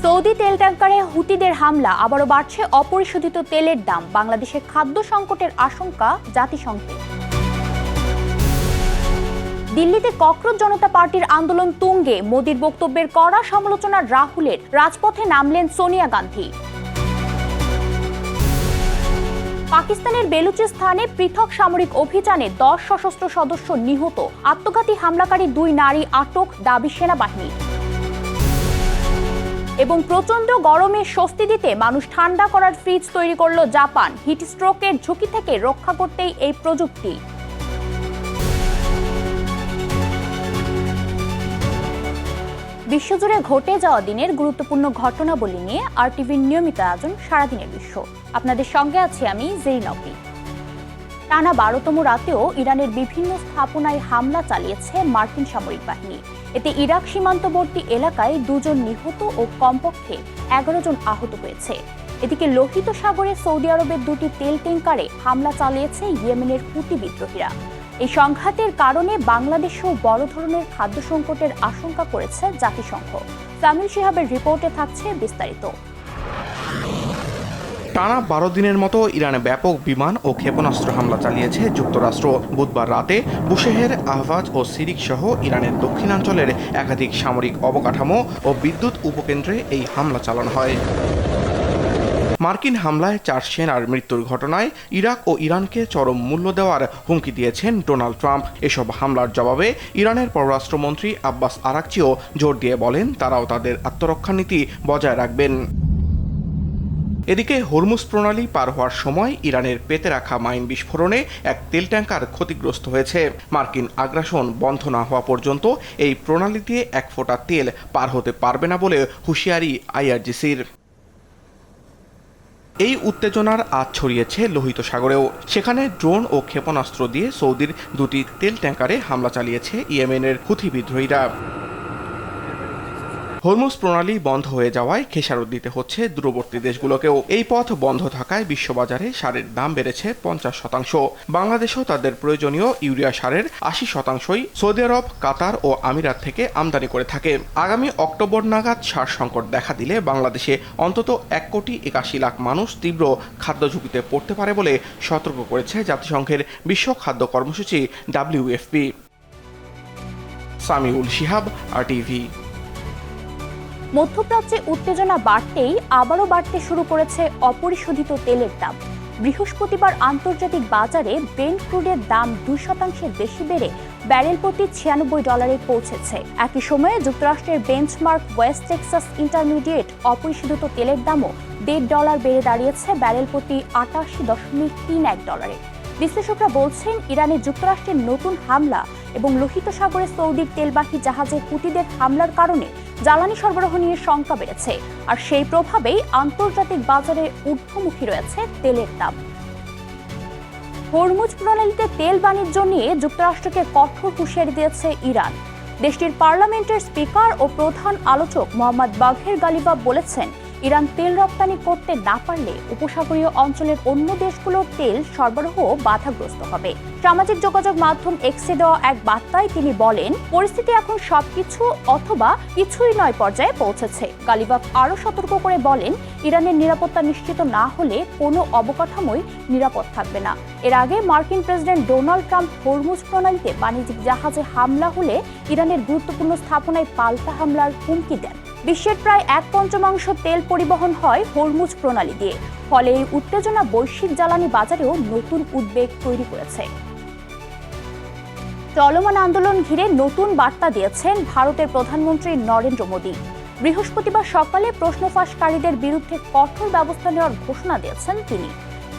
Saudi তেল ট্যাংকারে হুতিদের হামলা, আবারও বাড়ছে অপরিশোধিত তেলের দাম, বাংলাদেশে খাদ্য সংকটের আশঙ্কা জাতিসংঘে। দিল্লিতে ককরোচ জনতা পার্টির আন্দোলন তুঙ্গে, মোদির বক্তব্যের কড়া সমালোচনা রাহুলের, রাজপথে নামলেন সোনিয়া গান্ধী। পাকিস্তানের বেলুচিস্তানে পৃথক সামরিক অভিযানে 10 সশস্ত্র সদস্য নিহত, আত্মঘাতী হামলাকারী 2 নারী আটক, দাবি সেনাবাহিনীর। এবং প্রচন্ড গরমে স্বস্তি দিতে মানুষ ঠান্ডা করার ফ্রিজ তৈরি করল জাপান, হিট স্ট্রোকের ঝুঁকি থেকে রক্ষা করতেই এই প্রযুক্তি। বিশ্বজুড়ে ঘটে যাওয়া দিনের গুরুত্বপূর্ণ ঘটনাবলী নিয়ে আরটিভির নিয়মিত আয়োজন সারাদিনের বিশ্ব। আপনাদের সঙ্গে আছি আমি জেরিনপি। টানা 12তম রাতেও ইরানের বিভিন্ন স্থাপনায় হামলা চালিয়েছে মার্কিন সামরিক বাহিনী। এতে ইরাক সীমান্তবর্তী এলাকায় 2 জন নিহত ও কমপক্ষে 11 জন আহত হয়েছে। এদিকে লোহিত সাগরে সৌদি আরবের 2টি তেল ট্যাংকারে হামলা চালিয়েছে ইয়েমেনের হুতি বিদ্রোহীরা। এই সংঘাতের কারণে বাংলাদেশেও বড় ধরনের খাদ্য সংকটের আশঙ্কা করেছে জাতিসংঘ। সামিল শিহাবের রিপোর্টে থাকছে বিস্তারিত। টানা 12 দিনের মতো ইরানে ব্যাপক বিমান ও ক্ষেপণাস্ত্র হামলা চালিয়েছে যুক্তরাষ্ট্র। বুধবার রাতে বুশেহের, আহভাজ ও সিরিক সহ ইরানের দক্ষিণাঞ্চলের একাধিক সামরিক অবকাঠামো ও বিদ্যুৎ উপকেন্দ্রে এই হামলা চালানো হয়। মার্কিন হামলায় 4 সেনার মৃত্যুর ঘটনায় ইরাক ও ইরানকে চরম মূল্য দেওয়ার হুমকি দিয়েছেন ডোনাল্ড ট্রাম্প। এসব হামলার জবাবে ইরানের পররাষ্ট্রমন্ত্রী আব্বাস আরাকচিও জোর দিয়ে বলেন তারাও তাদের আত্মরক্ষা নীতি বজায় রাখবেন। এদিকে হরমুজ প্রণালী পার হওয়ার সময় ইরানের পেতে রাখা মাইন বিস্ফোরণে এক তেল ট্যাংকার ক্ষতিগ্রস্ত হয়েছে। মার্কিন আগ্রাসন বন্ধ না হওয়া পর্যন্ত এই প্রণালী দিয়ে 1 ফোঁটা তেল পার হতে পারবে না বলে হুঁশিয়ারি আইআরজিসির। এই উত্তেজনার আঁচ ছড়িয়েছে লোহিত সাগরেও। সেখানে ড্রোন ও ক্ষেপণাস্ত্র দিয়ে সৌদির 2টি তেল ট্যাংকারে হামলা চালিয়েছে ইয়েমেনের হুথি বিদ্রোহীরা। হরমুজ প্রণালী বন্ধ হয়ে যাওয়ায় খেসারত দিতে হচ্ছে দূরবর্তী দেশগুলোকেও। এই পথ বন্ধ থাকায় বিশ্ববাজারে সারের দাম বেড়েছে 50%। বাংলাদেশও তাদের প্রয়োজনীয় ইউরিয়া সারের 80%ই সৌদি আরব, কাতার ও আমিরাত থেকে আমদানি করে থাকে। আগামী অক্টোবর নাগাদ সার সংকট দেখা দিলে বাংলাদেশে অন্তত 1,81,00,000 মানুষ তীব্র খাদ্য ঝুঁকিতে পড়তে পারে বলে সতর্ক করেছে জাতিসংঘের বিশ্ব খাদ্য কর্মসূচি WFP। সামিউল শিহাব, আরটিভি। মধ্যপ্রাচ্যে উত্তেজনা বাড়তেই আবারও বাড়তে শুরু করেছে অপরিশোধিত তেলের দাম। বৃহস্পতিবার আন্তর্জাতিক বাজারে ব্রেন্ট ক্রুডের দাম 2% বেশি বেড়ে ব্যারেল প্রতি $96 পৌঁছেছে। একই সময়ে যুক্তরাষ্ট্রের বেঞ্চমার্ক ওয়েস্ট টেক্সাস ইন্টারমিডিয়েট অপরিশোধিত তেলের দামও $1.5 বেড়ে দাঁড়িয়েছে ব্যারেল প্রতি $88.31। বিশ্লেষকরা বলছেন ইরানে যুক্তরাষ্ট্রের নতুন হামলা এবং লোহিত সাগরে সৌদির তেলবাহী জাহাজে হুতিদের হামলার কারণে জ্বালানি সরবরাহ নিয়ে শঙ্কা বেড়েছে, আর সেই প্রভাবেই আন্তর্জাতিক বাজারে ঊর্ধ্বমুখী রয়েছে তেলের দাম। হরমুজ প্রণালীতে তেল বাণিজ্য নিয়ে যুক্তরাষ্ট্রকে কঠোর হুঁশিয়ারি দিয়েছে ইরান। দেশটির পার্লামেন্টের স্পিকার ও প্রধান আলোচক মোহাম্মদ বাঘের গালিবাফ বলেছেন, ইরান তেল রপ্তানি করতে না পারলে উপসাগরীয় অঞ্চলের অন্য দেশগুলোর তেল সরবরাহ বাধাগ্রস্ত হবে। সামাজিক যোগাযোগ মাধ্যম এক্সে দেওয়া এক বার্তায় তিনি বলেন, পরিস্থিতি এখন সবকিছু অথবা কিছুই নয় পর্যায়ে পৌঁছেছে। গালিবাফ আরও সতর্ক করে বলেন, ইরানের নিরাপত্তা নিশ্চিত না হলে কোনো অবকাঠামোই নিরাপদ থাকবে না। এর আগে মার্কিন প্রেসিডেন্ট ডোনাল্ড ট্রাম্প হরমুজ প্রণালীতে বাণিজ্যিক জাহাজে হামলা হলে ইরানের গুরুত্বপূর্ণ স্থাপনায় পাল্টা হামলার হুমকি দেন। বিশ্বের প্রায় 1/5 তেল পরিবহন হয় হরমুজ প্রণালী দিয়ে। ফলে এই উত্তেজনা বৈশ্বিক জ্বালানি বাজারেও নতুন উদ্বেগ তৈরি করেছে। চলমান আন্দোলন ঘিরে নতুন বার্তা দিয়েছেন ভারতের প্রধানমন্ত্রী নরেন্দ্র মোদী। বৃহস্পতিবার সকালে প্রশ্ন ফাঁসকারীদের বিরুদ্ধে কঠোর ব্যবস্থা নেওয়ার ঘোষণা দিয়েছেন তিনি।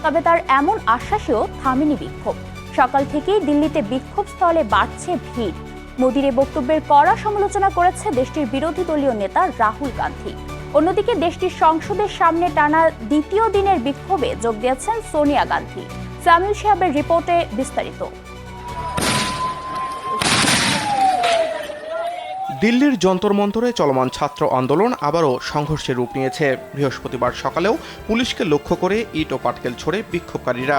তবে তার এমন আশ্বাসেও থামেনি বিক্ষোভ। সকাল থেকেই দিল্লিতে বিক্ষোভ স্থলে বাড়ছে ভিড়। মোদির এই বক্তব্যের কড়া সমালোচনা করেছে দেশটির বিরোধী দলীয় নেতা রাহুল গান্ধী। অন্যদিকে দেশটির সংসদের সামনে টানা 2য় দিনের বিক্ষোভে যোগ দিয়েছেন সোনিয়া গান্ধী। সামিল শিহাবের রিপোর্টে বিস্তারিত। দিল্লির যন্তর মন্তরে চলমান ছাত্র আন্দোলন আবারও সংঘর্ষের রূপ নিয়েছে। বৃহস্পতিবার সকালেও পুলিশকে লক্ষ্য করে ইট ও পাটকেল ছোড়ে বিক্ষোভকারীরা।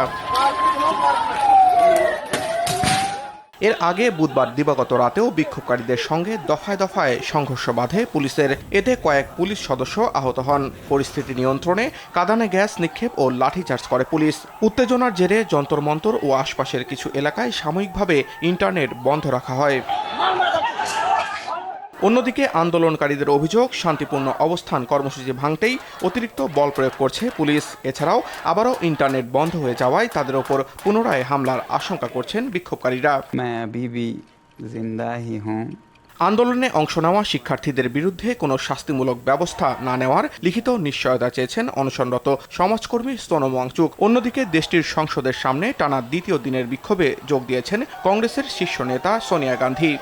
এর আগে বুধবার দিবাগত রাতেও বিক্ষোভকারীদের সঙ্গে দফায় দফায় সংঘর্ষ বাধে পুলিশের। এতে কয়েক পুলিশ সদস্য আহত হন। পরিস্থিতি নিয়ন্ত্রণে কাঁদানে গ্যাস নিক্ষেপ ও লাঠিচার্জ করে পুলিশ। উত্তেজনার জেরে যন্তর মন্তর ও আশপাশের কিছু এলাকায় সাময়িকভাবে ইন্টারনেট বন্ধ রাখা হয়। অন্যদিকে আন্দোলনকারীদের অভিযোগ, শান্তিপূর্ণ অবস্থান কর্মসূচি ভাঙতেই অতিরিক্ত বল প্রয়োগ করছে পুলিশ। এছাড়াও আবারও ইন্টারনেট বন্ধ হয়ে যাওয়ায় তাদের ওপর পুনরায় হামলার আশঙ্কা করছেন বিক্ষোভকারীরা। আন্দোলনে অংশ নেওয়া শিক্ষার্থীদের বিরুদ্ধে কোনো শাস্তিমূলক ব্যবস্থা না নেওয়ার লিখিত নিশ্চয়তা চেয়েছেন অনশনরত সমাজকর্মী সোনম ওয়াংচুক। অন্যদিকে দেশটির সংসদের সামনে টানা দ্বিতীয় দিনের বিক্ষোভে যোগ দিয়েছেন কংগ্রেসের শীর্ষ নেতা সোনিয়া গান্ধী।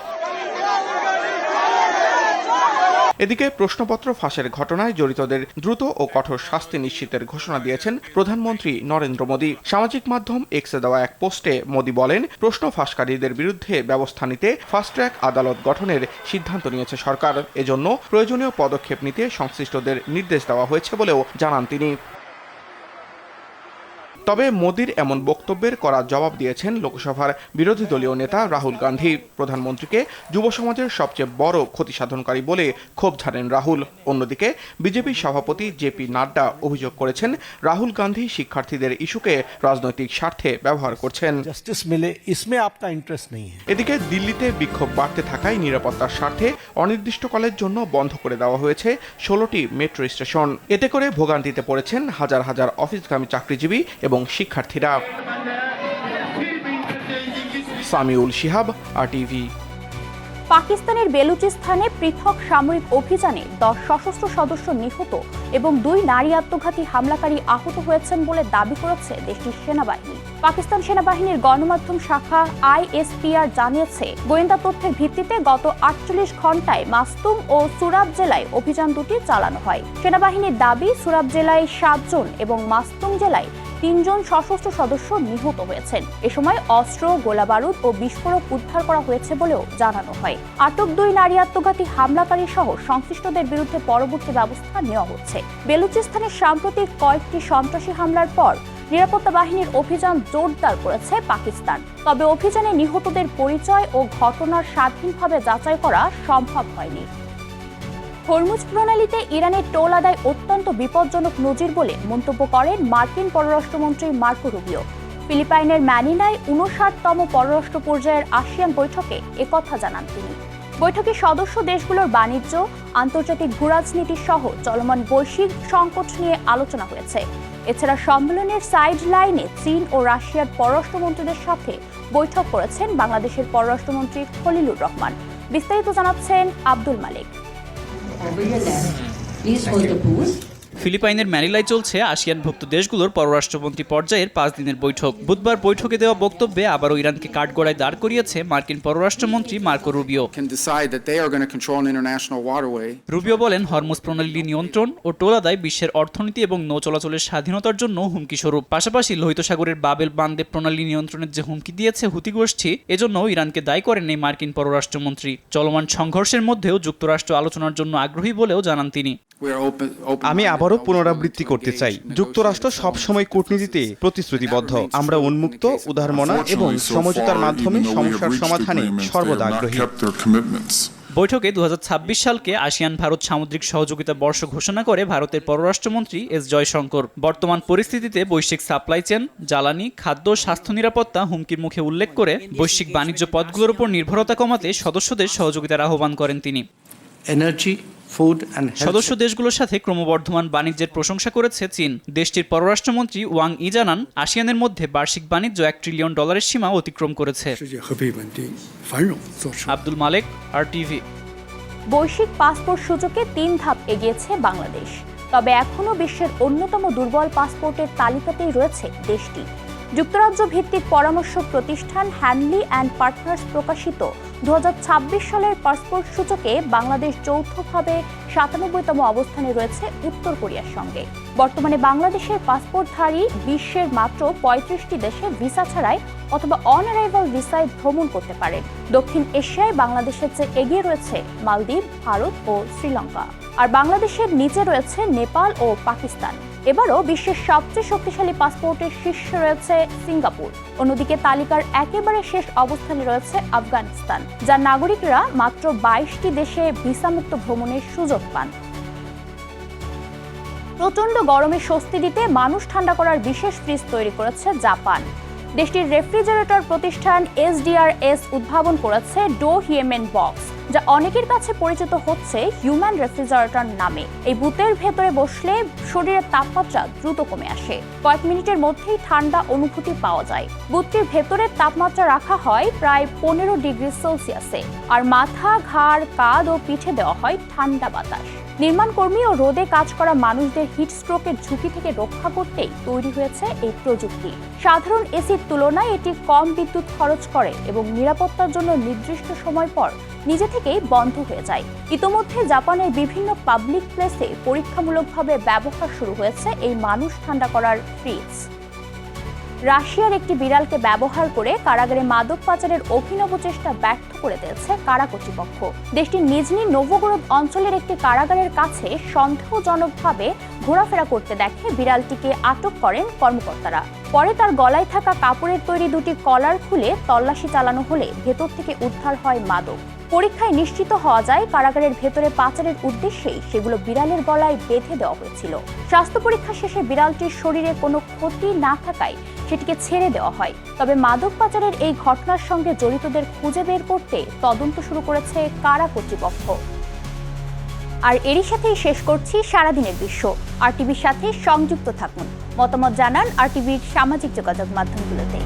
এদিকে প্রশ্নপত্র ফাঁসের ঘটনায় জড়িতদের দ্রুত ও কঠোর শাস্তি নিশ্চিতের ঘোষণা দিয়েছেন প্রধানমন্ত্রী নরেন্দ্র মোদী। সামাজিক মাধ্যম এক্সে দেওয়া এক পোস্টে মোদী বলেন, প্রশ্ন ফাঁসকারীদের বিরুদ্ধে ব্যবস্থা নিতে ফাস্ট ট্র্যাক আদালত গঠনের সিদ্ধান্ত নিয়েছে সরকার। এজন্য প্রয়োজনীয় পদক্ষেপ নিতে সংশ্লিষ্টদের নির্দেশ দেওয়া হয়েছে বলেও জানান তিনি। তবে মোদির এমন বক্তব্যের কড়া জবাব দিয়েছেন লোকসভার বিরোধী দলীয় নেতা রাহুল গান্ধী। প্রধানমন্ত্রীকে যুব সমাজের সবচেয়ে বড় ক্ষতি সাধনকারী বলে ক্ষোভ ঝাড়েন রাহুল। অন্যদিকে বিজেপি সভাপতি জেপি নাড্ডা অভিযোগ করেছেন, রাহুল গান্ধী শিক্ষার্থীদের ইস্যুকে রাজনৈতিক স্বার্থে ব্যবহার করছেন। এদিকে দিল্লিতে বিক্ষোভ বাড়তে থাকায় নিরাপত্তার স্বার্থে অনির্দিষ্টকালের জন্য বন্ধ করে দেওয়া হয়েছে 16টি মেট্রো স্টেশন। এতে করে ভোগান্তিতে পড়েছেন হাজার হাজার অফিসগামী চাকরিজীবী এবং শিক্ষার্থীরা। সামিউল শিহাব, RTV। পাকিস্তানের বেলুচিস্তানে পৃথক সামরিক অভিযানে 10 সশস্ত্র সদস্য নিহত এবং 2 নারী আত্মঘাতী হামলাকারী আহত হয়েছেন বলে দাবি করেছে দেশটির সেনাবাহিনী। পাকিস্তান সেনাবাহিনীর গণমাধ্যম শাখা ISPR জানিয়েছে, গোয়েন্দা তথ্যের ভিত্তিতে গত 48 ঘন্টায় মাসতুম ও সুরাব জেলায় অভিযান দুটি চালানো হয়। সেনাবাহিনীর দাবি, সুরাব জেলায় 7 জন এবং মাসতুম জেলায় 3 জন সশস্ত্র সদস্য নিহত হয়েছেন। এ সময় অস্ত্র, গোলাবারুদ ও বিস্ফোরক উদ্ধার করা হয়েছে বলেও জানানো হয়। আটক 2 নারী আত্মঘাতী হামলাকারী সহ সংশ্লিষ্টদের বিরুদ্ধে পরবর্তী ব্যবস্থা নেওয়া হচ্ছে। বেলুচিস্তানের সাম্প্রতিক কয়েকটি সন্ত্রাসী হামলার পর নিরাপত্তা বাহিনীর অভিযান জোরদার করেছে পাকিস্তান। তবে অভিযানে নিহতদের পরিচয় ও ঘটনার স্বাধীনভাবে যাচাই করা সম্ভব হয়নি। হরমুজ প্রণালীতে ইরানের টোল আদায় অত্যন্ত বিপজ্জনক নজির বলে মন্তব্য করেন মার্কিন পররাষ্ট্রমন্ত্রী মার্কো রুবিও। ফিলিপাইনের ম্যানিলায় 59তম পররাষ্ট্র পর্যায়ের আসিয়ান বৈঠকে একথা জানান তিনি। বৈঠকে সদস্য দেশগুলোর বাণিজ্য, আন্তর্জাতিক ভূরাজনীতি সহ চলমান বৈশ্বিক সংকট নিয়ে আলোচনা হয়েছে। এছাড়া সম্মেলনের সাইড লাইনে চীন ও রাশিয়ার পররাষ্ট্রমন্ত্রীদের সাথে বৈঠক করেছেন বাংলাদেশের পররাষ্ট্রমন্ত্রী খলিলুর রহমান। বিস্তারিত জানাচ্ছেন আব্দুল মালিক। ফিলিপাইনের ম্যানিলায় চলছে আসিয়ানভুক্ত দেশগুলোর পররাষ্ট্রমন্ত্রী পর্যায়ের 5 দিনের বৈঠক। বুধবার বৈঠকে দেওয়া বক্তব্যে আবারও ইরানকে কাঠগড়ায় দাঁড় করিয়েছে মার্কিন পররাষ্ট্রমন্ত্রী মার্কো রুবিও। রুবিও বলেন, হরমুজ প্রণালী নিয়ন্ত্রণ ও টোল আদায় বিশ্বের অর্থনীতি এবং নৌ চলাচলের স্বাধীনতার জন্য হুমকি স্বরূপ। পাশাপাশি লোহিত সাগরের বাবেল বান্দে প্রণালী নিয়ন্ত্রণের যে হুমকি দিয়েছে হুতি গোষ্ঠী, এজন্য ইরানকে দায়ী করেন এই মার্কিন পররাষ্ট্রমন্ত্রী। চলমান সংঘর্ষের মধ্যেও যুক্তরাষ্ট্র আলোচনার জন্য আগ্রহী বলেও জানান তিনি। আমি আবারও পুনরাবৃত্তি করতে চাই, যুক্তরাষ্ট্র সবসময় কূটনীতিতে প্রতিশ্রুতিবদ্ধ। আমরা উন্মুক্ত, উদারমনা এবং সমঝোতার মাধ্যমে সমস্যার সমাধানে সর্বদা আগ্রহী। বৈঠকে 2026 সালকে আসিয়ান ভারত সামুদ্রিক সহযোগিতা বর্ষ ঘোষণা করে ভারতের পররাষ্ট্রমন্ত্রী এস জয়শঙ্কর। বর্তমান পরিস্থিতিতে বৈশ্বিক সাপ্লাই চেন, জ্বালানি, খাদ্য, স্বাস্থ্য নিরাপত্তা হুমকির মুখে উল্লেখ করে বৈশ্বিক বাণিজ্য পথগুলোর উপর নির্ভরতা কমাতে সদস্যদের সহযোগিতার আহ্বান করেন তিনি। সদস্য দেশগুলোর সাথে ক্রমবর্ধমান বাণিজ্যের প্রশংসা করেছে চীন। দেশটির পররাষ্ট্রমন্ত্রী ওয়াং ই জানান, আসিয়ানের মধ্যে বার্ষিক বাণিজ্য $1 ট্রিলিয়ন সীমা অতিক্রম করেছে। আব্দুল মালেক, RTV। বৈশ্বিক পাসপোর্ট সূচকে 3 ধাপ এগিয়েছে বাংলাদেশ। তবে এখনও বিশ্বের অন্যতম দুর্বল পাসপোর্টের তালিকাতেই রয়েছে দেশটি। যুক্তরাজ্য ভিত্তিক পরামর্শ প্রতিষ্ঠান হ্যানলি অ্যান্ড পার্টনার্স প্রকাশিত 2026 সালের পাসপোর্ট সূচকে বাংলাদেশ যৌথভাবে 97তম অবস্থানে রয়েছে উত্তর কোরিয়ার সঙ্গে। বর্তমানে বাংলাদেশের পাসপোর্টধারী বিশ্বের মাত্র 35টি দেশে ভিসা ছাড়াই অথবা অন অ্যারাইভাল ভিসায় ভ্রমণ করতে পারে। দক্ষিণ এশিয়ায় বাংলাদেশের চেয়ে এগিয়ে রয়েছে মালদ্বীপ, ভারত ও শ্রীলঙ্কা। আর বাংলাদেশের নিচে রয়েছে নেপাল ও পাকিস্তান। এবারও বিশ্বের সবচেয়ে শক্তিশালী পাসপোর্টের শীর্ষে রয়েছে সিঙ্গাপুর। অন্যদিকে তালিকার একেবারে শেষ অবস্থানে রয়েছে আফগানিস্তান, যার নাগরিকরা মাত্র 22টি দেশে ভিসামুক্ত ভ্রমণের সুযোগ পান। প্রচণ্ড গরমে স্বস্তি দিতে মানুষ ঠান্ডা করার বিশেষ ফ্রিজ তৈরি করেছে জাপান। দেশটির রেফ্রিজারেটর প্রতিষ্ঠান SDRS উদ্ভাবন করেছে ডো হিউম্যান বক্স, যা অনেকের কাছে পরিচিত হচ্ছে হিউম্যান রেফ্রিজারেটর নামে। এই বুথের ভেতরে বসলে শরীরের তাপমাত্রা দ্রুত কমে আসে, কয়েক মিনিটের মধ্যেই ঠান্ডা অনুভূতি পাওয়া যায়। বুথটির ভেতরে তাপমাত্রা রাখা হয় প্রায় 15 ডিগ্রি সেলসিয়াসে, আর মাথা, ঘাড়, কাঁধ ও পিঠে দেওয়া হয় ঠান্ডা বাতাস। নির্মাণ কর্মী ও রোদে কাজ করা মানুষদের হিট স্ট্রোকের ঝুঁকি থেকে রক্ষা করতেই তৈরি হয়েছে এই প্রযুক্তি। সাধারণ এসির তুলনায় এটি কম বিদ্যুৎ খরচ করে এবং নিরাপত্তার জন্য নির্দিষ্ট সময় পর নিজে থেকেই বন্ধ হয়ে যায়। ইতোমধ্যে জাপানের বিভিন্ন পাবলিক প্লেসে পরীক্ষামূলকভাবে ব্যবহার শুরু হয়েছে এই মানুষ ঠান্ডা করার ফ্রিজ। রাশিয়ার একটি বিড়ালকে ব্যবহার করে কারাগারে মাদক পাচারের অভিনব চেষ্টা ব্যর্থ করে দিয়েছে কারা কর্তৃপক্ষ। দেশটির নিজনি নোভোগরদ অঞ্চলের একটি কারাগারের কাছে সন্দেহজনকভাবে ঘোরাফেরা করতে দেখে বিড়ালটিকে আটক করেন কর্মকর্তারা। পরে তার গলায় থাকা কাপড়ের তৈরি দুটি কলার খুলে তল্লাশি চালানো হলে ভেতর থেকে উদ্ধার হয় মাদক। পরীক্ষায় নিশ্চিত হওয়া যায় কারাগারের ভেতরে পাচারের উদ্দেশ্যেই সেগুলো বিড়ালের গলায় বেঁধে দেওয়া হয়েছিল। স্বাস্থ্য পরীক্ষা শেষে বিড়ালটির শরীরে কোনো ক্ষতি না থাকায় সেটিকে ছেড়ে দেওয়া হয়। তবে মাদক পাচারের এই ঘটনার সঙ্গে জড়িতদের খুঁজে বের করতে তদন্ত শুরু করেছে কারা কর্তৃপক্ষ। আর এরই সাথেই শেষ করছি সারাদিনের বিশ্ব। RTVর সাথে সংযুক্ত থাকুন, মতামত জানান RTVর সামাজিক যোগাযোগ মাধ্যমগুলোতে।